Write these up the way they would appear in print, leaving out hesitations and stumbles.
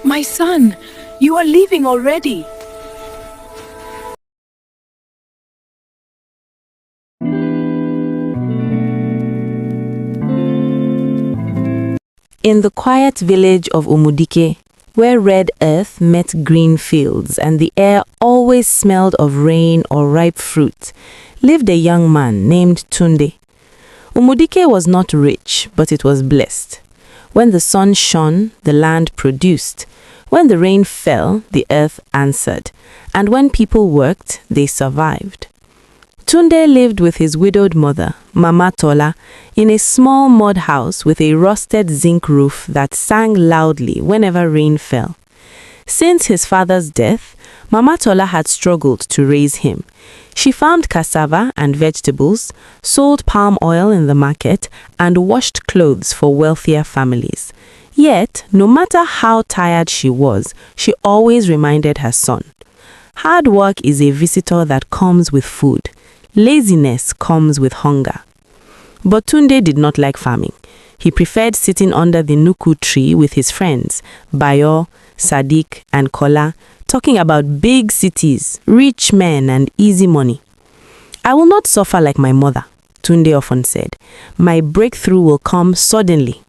My son, you are leaving already. In the quiet village of Umudike, where red earth met green fields and the air always smelled of rain or ripe fruit, lived a young man named Tunde. Umudike was not rich, but it was blessed. When the sun shone, the land produced. When the rain fell, the earth answered. And when people worked, they survived. Tunde lived with his widowed mother, Mama Tola, in a small mud house with a rusted zinc roof that sang loudly whenever rain fell. Since his father's death, Mama Tola had struggled to raise him. She farmed cassava and vegetables, sold palm oil in the market, and washed clothes for wealthier families. Yet, no matter how tired she was, she always reminded her son, "Hard work is a visitor that comes with food. Laziness comes with hunger." But Tunde did not like farming. He preferred sitting under the nuku tree with his friends, Bayo, Sadiq, and Kola, talking about big cities, rich men, and easy money. "I will not suffer like my mother," Tunde often said. "My breakthrough will come suddenly."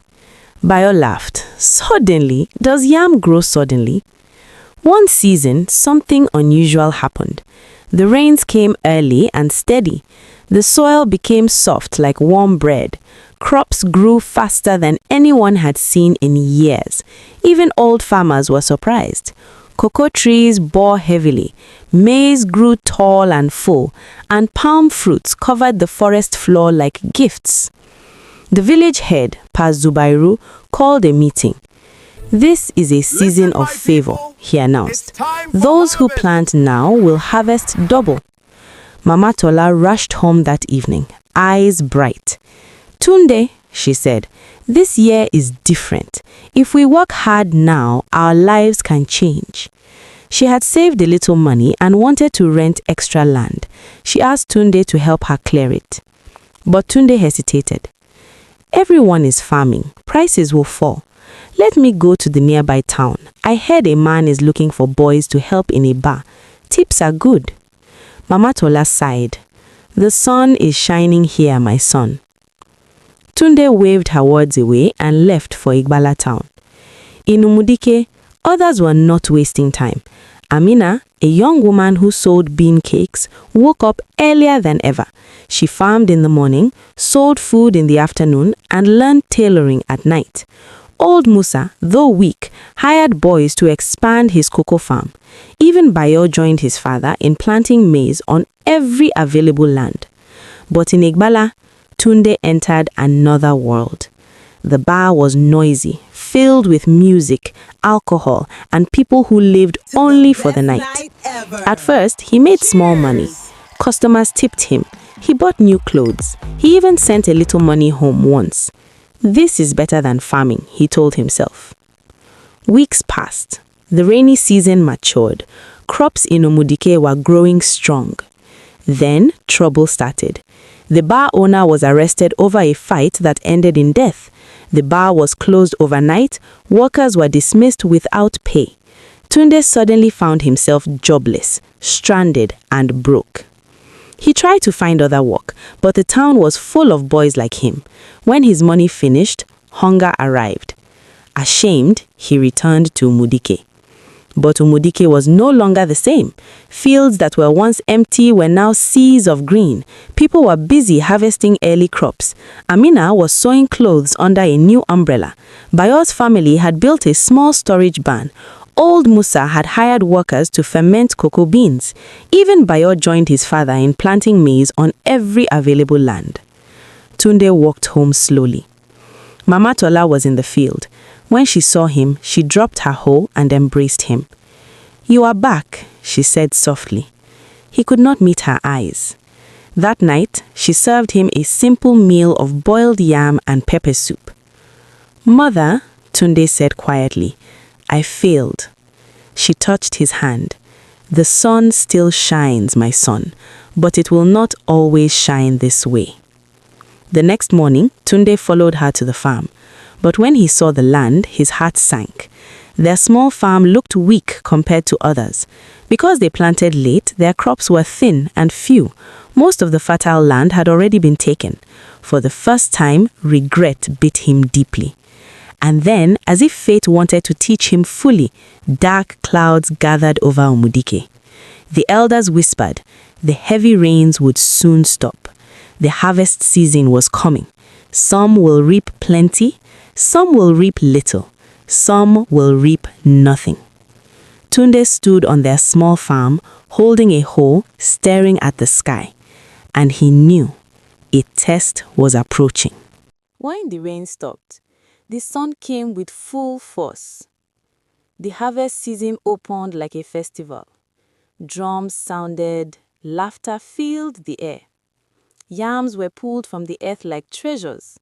Bayo laughed. "Suddenly? Does yam grow suddenly?" One season, something unusual happened. The rains came early and steady. The soil became soft like warm bread. Crops grew faster than anyone had seen in years. Even old farmers were surprised. Cocoa trees bore heavily, maize grew tall and full, and palm fruits covered the forest floor like gifts. The village head, Pa Zubairu, called a meeting. "This is a season of favor," he announced. "Those who plant now will harvest double." Mama Tola rushed home that evening, eyes bright. "Tunde," she said, "this year is different. If we work hard now, our lives can change." She had saved a little money and wanted to rent extra land. She asked Tunde to help her clear it. But Tunde hesitated. "Everyone is farming. Prices will fall. Let me go to the nearby town. I heard a man is looking for boys to help in a bar. Tips are good." Mama Tola sighed. "The sun is shining here, my son." Tunde waved her words away and left for Igbala town. In Umudike, others were not wasting time. Amina, a young woman who sold bean cakes, woke up earlier than ever. She farmed in the morning, sold food in the afternoon, and learned tailoring at night. Old Musa, though weak, hired boys to expand his cocoa farm. Even Bayo joined his father in planting maize on every available land. But in Igbala, Tunde entered another world. The bar was noisy, filled with music, alcohol, and people who lived only for the night. At first, he made small money. Customers tipped him. He bought new clothes. He even sent a little money home once. "This is better than farming," he told himself. Weeks passed. The rainy season matured. Crops in Umudike were growing strong. Then trouble started. The bar owner was arrested over a fight that ended in death. The bar was closed overnight. Workers were dismissed without pay. Tunde suddenly found himself jobless, stranded, and broke. He tried to find other work, but the town was full of boys like him. When his money finished, hunger arrived. Ashamed, he returned to Umudike. But Umudike was no longer the same. Fields that were once empty were now seas of green. People were busy harvesting early crops. Amina was sewing clothes under a new umbrella. Bayo's family had built a small storage barn. Old Musa had hired workers to ferment cocoa beans. Even Bayo joined his father in planting maize on every available land. Tunde walked home slowly. Mama Tola was in the field. When she saw him, she dropped her hoe and embraced him. "You are back," she said softly. He could not meet her eyes. That night, she served him a simple meal of boiled yam and pepper soup. "Mother," Tunde said quietly, "I failed." She touched his hand. "The sun still shines, my son, but it will not always shine this way." The next morning, Tunde followed her to the farm. But when he saw the land, his heart sank. Their small farm looked weak compared to others. Because they planted late, their crops were thin and few. Most of the fertile land had already been taken. For the first time, regret bit him deeply. And then, as if fate wanted to teach him fully, dark clouds gathered over Umudike. The elders whispered, the heavy rains would soon stop. The harvest season was coming. Some will reap plenty, some will reap little, some will reap nothing. Tunde stood on their small farm, holding a hoe, staring at the sky. And he knew a test was approaching. When the rain stopped, the sun came with full force. The harvest season opened like a festival. Drums sounded, laughter filled the air. Yams were pulled from the earth like treasures.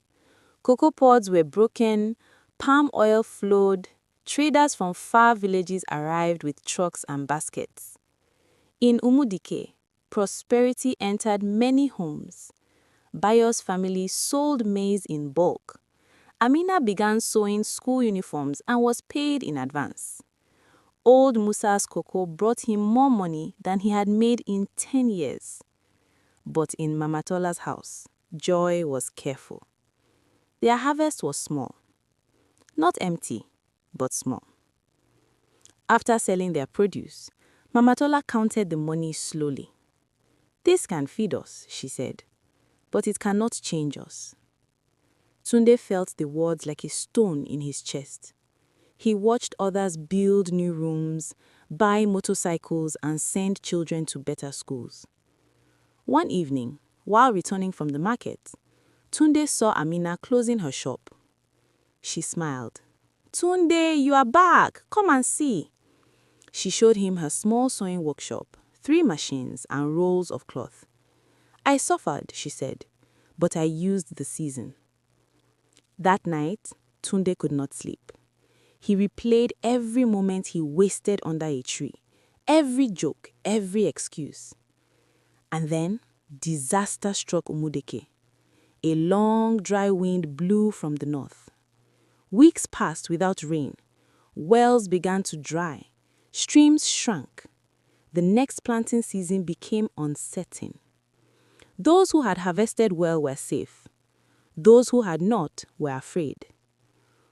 Cocoa pods were broken, palm oil flowed, traders from far villages arrived with trucks and baskets. In Umudike, prosperity entered many homes. Bayo's family sold maize in bulk. Amina began sewing school uniforms and was paid in advance. Old Musa's cocoa brought him more money than he had made in 10 years. But in Mama Tola's house, joy was careful. Their harvest was small. Not empty, but small. After selling their produce, Mama Tola counted the money slowly. This can feed us, she said, but it cannot change us. Tunde felt the words like a stone in his chest. He watched others build new rooms, buy motorcycles, and send children to better schools. One evening, while returning from the market, Tunde saw Amina closing her shop. She smiled. "Tunde, you are back. Come and see." She showed him her small sewing workshop, 3 machines, and rolls of cloth. "I suffered," she said, "but I used the season." That night, Tunde could not sleep. He replayed every moment he wasted under a tree, every joke, every excuse. And then, disaster struck Umudeke. A long, dry wind blew from the north. Weeks passed without rain. Wells began to dry. Streams shrank. The next planting season became uncertain. Those who had harvested well were safe. Those who had not were afraid.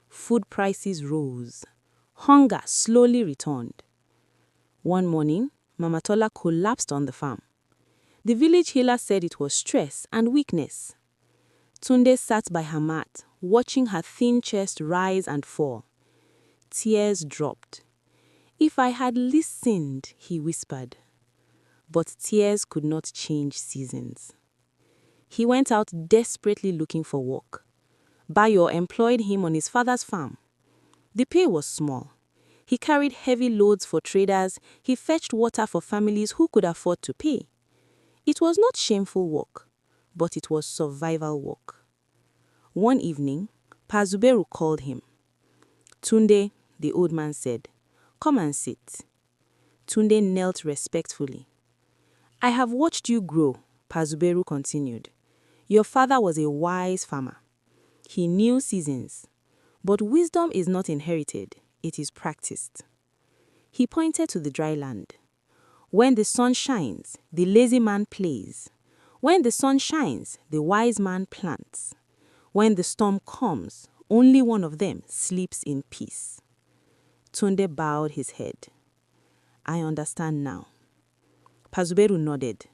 Food prices rose. Hunger slowly returned. One morning, Mama Tola collapsed on the farm. The village healer said it was stress and weakness. Tunde sat by her mat, watching her thin chest rise and fall. Tears dropped. "If I had listened," he whispered. But tears could not change seasons. He went out desperately looking for work. Bayo employed him on his father's farm. The pay was small. He carried heavy loads for traders. He fetched water for families who could afford to pay. It was not shameful work, but it was survival work. One evening, Pazuberu called him. "Tunde," the old man said, "come and sit." Tunde knelt respectfully. "I have watched you grow," Pazuberu continued. "Your father was a wise farmer. He knew seasons. But wisdom is not inherited, it is practiced." He pointed to the dry land. "When the sun shines, the lazy man plays. When the sun shines, the wise man plants. When the storm comes, only one of them sleeps in peace." Tunde bowed his head. "I understand now." Pazuberu nodded.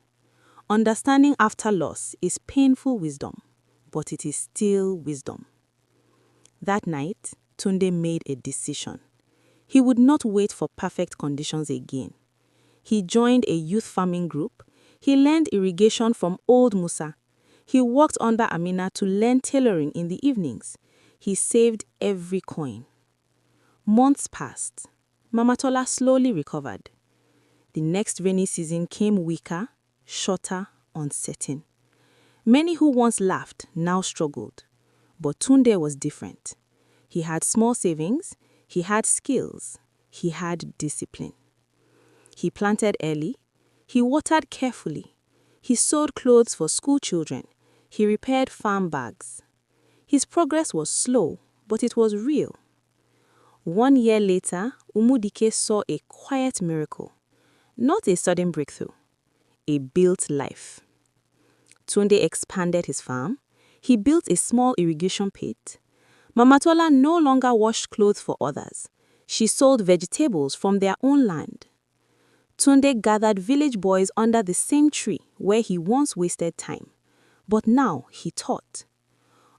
Understanding after loss is painful wisdom, but it is still wisdom. That night, Tunde made a decision. He would not wait for perfect conditions again. He joined a youth farming group. He learned irrigation from old Musa. He worked under Amina to learn tailoring in the evenings. He saved every coin. Months passed. Mama Tola slowly recovered. The next rainy season came weaker, shorter, uncertain. Many who once laughed now struggled. But Tunde was different. He had small savings, he had skills, he had discipline. He planted early, he watered carefully, he sewed clothes for school children, he repaired farm bags. His progress was slow, but it was real. 1 year later, Umudike saw a quiet miracle. Not a sudden breakthrough, a built life. Tunde expanded his farm. He built a small irrigation pit. Mama Tola no longer washed clothes for others. She sold vegetables from their own land. Tunde gathered village boys under the same tree where he once wasted time. But now he taught.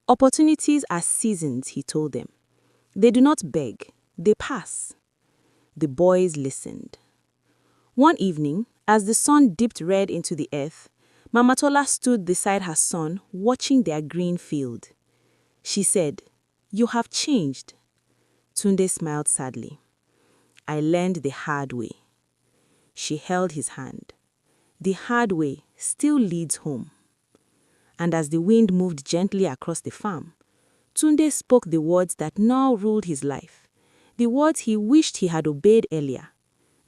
Opportunities are seasons, he told them. They do not beg, they pass. The boys listened. One evening, as the sun dipped red into the earth, Mama Tola stood beside her son, watching their green field. She said, "You have changed." Tunde smiled sadly. "I learned the hard way." She held his hand. The hard way still leads home. And as the wind moved gently across the farm, Tunde spoke the words that now ruled his life, the words he wished he had obeyed earlier,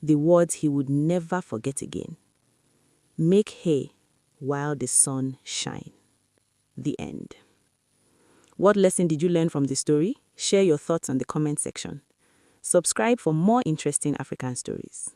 the words he would never forget again. Make hay while the sun shines. The end. What lesson did you learn from the story? Share your thoughts on the comment section. Subscribe for more interesting African stories.